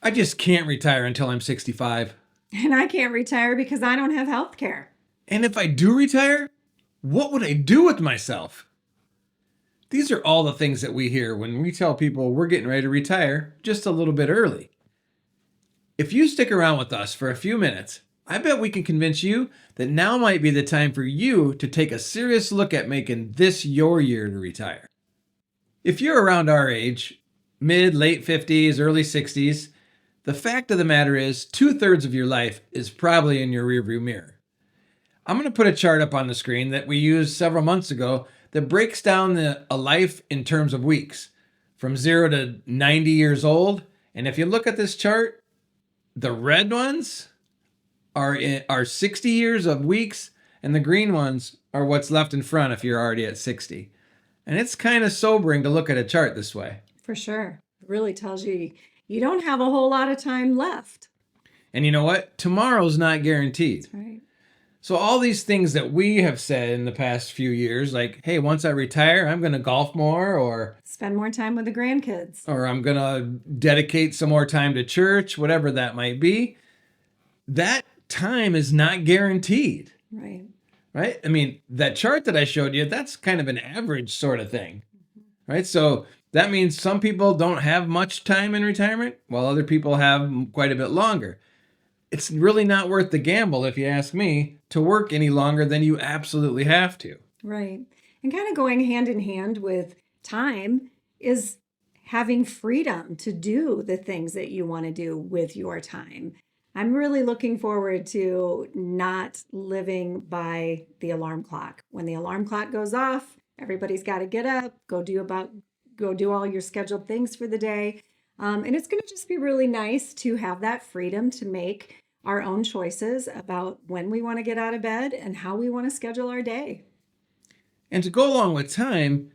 I just can't retire until I'm 65. And I can't retire because I don't have health care. And if I do retire, what would I do with myself? These are all the things that we hear when we tell people we're getting ready to retire just a little bit early. If you stick around with us for a few minutes, I bet we can convince you that now might be the time for you to take a serious look at making this your year to retire. If you're around our age, mid, late 50s, early 60s, the fact of the matter is 2/3 of your life is probably in your rearview mirror. I'm going to put a chart up on the screen that we used several months ago that breaks down a life in terms of weeks from 0 to 90 years old. And if you look at this chart, the red ones are 60 years of weeks, and the green ones are what's left in front if you're already at 60. And it's kind of sobering to look at a chart this way. For sure. It really tells you you don't have a whole lot of time left. And you know what? Tomorrow's not guaranteed. That's right. So all these things that we have said in the past few years, like, hey, once I retire, I'm going to golf more, or spend more time with the grandkids, or I'm going to dedicate some more time to church, whatever that might be, that time is not guaranteed. Right. Right? I mean, that chart that I showed you, that's kind of an average sort of thing. Right? So that means some people don't have much time in retirement, while other people have quite a bit longer. It's really not worth the gamble, if you ask me, to work any longer than you absolutely have to. Right. And kind of going hand in hand with time is having freedom to do the things that you want to do with your time. I'm really looking forward to not living by the alarm clock. When the alarm clock goes off, everybody's got to get up, go do all your scheduled things for the day. And it's going to just be really nice to have that freedom to make our own choices about when we want to get out of bed and how we want to schedule our day. And to go along with time,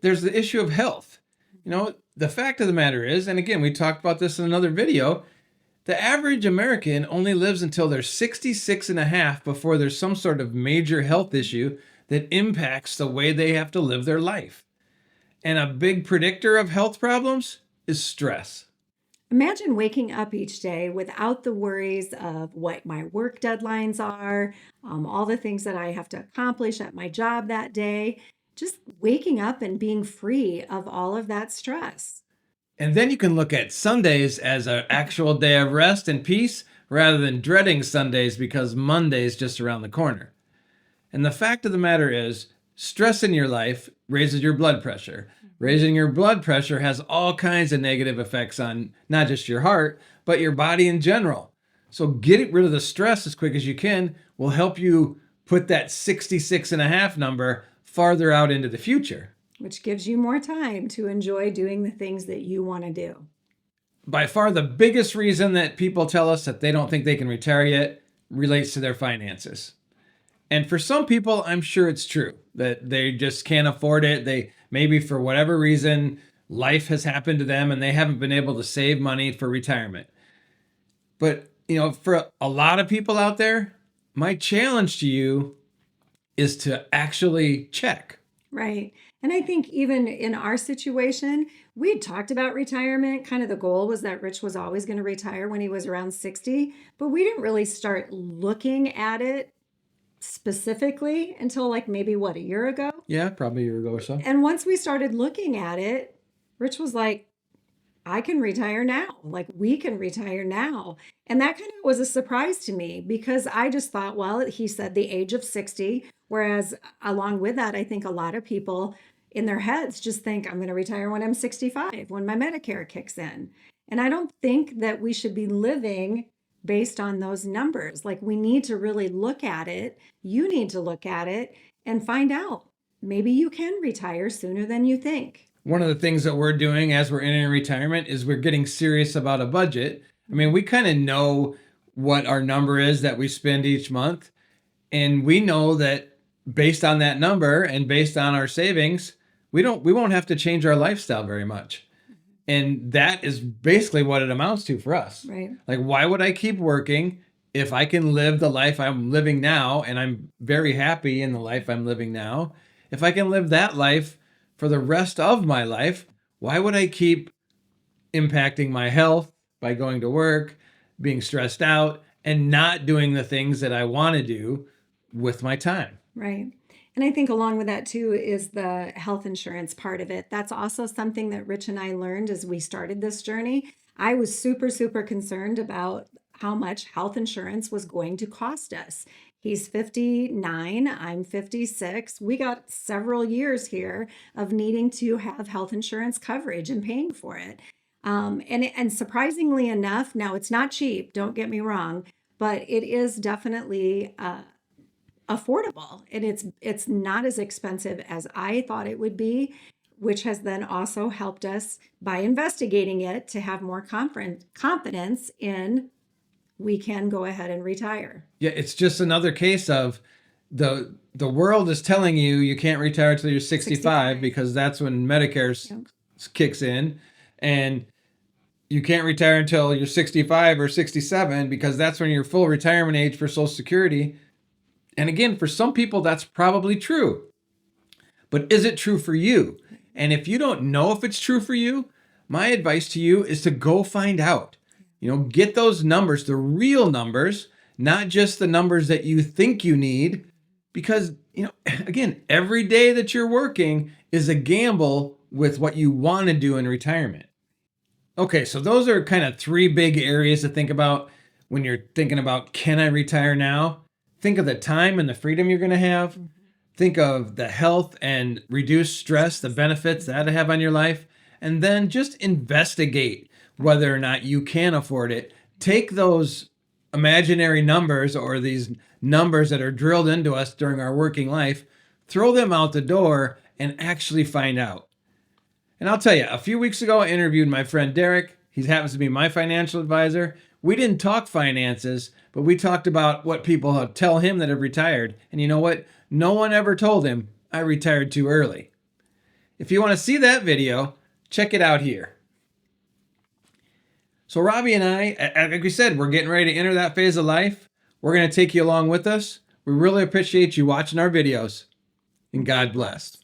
there's the issue of health. You know, the fact of the matter is, and again, we talked about this in another video, the average American only lives until they're 66 and a half before there's some sort of major health issue that impacts the way they have to live their life. And a big predictor of health problems is stress. Imagine waking up each day without the worries of what my work deadlines are, all the things that I have to accomplish at my job that day, just waking up and being free of all of that stress. And then you can look at Sundays as an actual day of rest and peace rather than dreading Sundays because Monday's just around the corner. And the fact of the matter is, stress in your life raises your blood pressure. Raising your blood pressure has all kinds of negative effects on not just your heart, but your body in general. So getting rid of the stress as quick as you can will help you put that 66 and a half number farther out into the future. Which gives you more time to enjoy doing the things that you want to do. By far the biggest reason that people tell us that they don't think they can retire yet relates to their finances. And for some people, I'm sure it's true that they just can't afford it. They maybe for whatever reason, life has happened to them and they haven't been able to save money for retirement. But, for a lot of people out there, my challenge to you is to actually check. Right. And I think even in our situation, we had talked about retirement. Kind of the goal was that Rich was always going to retire when he was around 60, but we didn't really start looking at it specifically until maybe a year ago? Yeah, probably a year ago or so. And once we started looking at it, Rich was like, I can retire now. We can retire now. And that kind of was a surprise to me because I just thought, well, he said the age of 60. Whereas along with that, I think a lot of people in their heads just think I'm going to retire when I'm 65, when my Medicare kicks in. And I don't think that we should be living based on those numbers. We need to really look at it. You need to look at it and find out. Maybe you can retire sooner than you think. One of the things that we're doing as we're entering retirement is we're getting serious about a budget. I mean, we kind of know what our number is that we spend each month. And we know that based on that number and based on our savings, we won't have to change our lifestyle very much. And that is basically what it amounts to for us. Right. Why would I keep working if I can live the life I'm living now and I'm very happy in the life I'm living now? If I can live that life for the rest of my life, why would I keep impacting my health, by going to work, being stressed out, and not doing the things that I want to do with my time. Right. And I think along with that too is the health insurance part of it. That's also something that Rich and I learned as we started this journey. I was super, super concerned about how much health insurance was going to cost us. He's 59, I'm 56. We got several years here of needing to have health insurance coverage and paying for it. And surprisingly enough, now it's not cheap, don't get me wrong, but it is definitely affordable, and it's not as expensive as I thought it would be, which has then also helped us by investigating it to have more confidence in we can go ahead and retire. Yeah, it's just another case of the world is telling you you can't retire until you're 65 because that's when Medicare kicks in, and you can't retire until you're 65 or 67 because that's when you're full retirement age for Social Security. And again, for some people, that's probably true. But is it true for you? And if you don't know if it's true for you, my advice to you is to go find out. Get those numbers, the real numbers, not just the numbers that you think you need. Because, again, every day that you're working is a gamble with what you want to do in retirement. Okay, so those are kind of three big areas to think about when you're thinking about, can I retire now? Think of the time and the freedom you're going to have. Think of the health and reduced stress, the benefits that have on your life. And then just investigate whether or not you can afford it. Take those imaginary numbers or these numbers that are drilled into us during our working life, throw them out the door and actually find out. And I'll tell you, a few weeks ago, I interviewed my friend Derek. He happens to be my financial advisor. We didn't talk finances, but we talked about what people tell him that have retired. And you know what? No one ever told him I retired too early. If you want to see that video, check it out here. So Robbie and I, like we said, we're getting ready to enter that phase of life. We're going to take you along with us. We really appreciate you watching our videos. And God bless.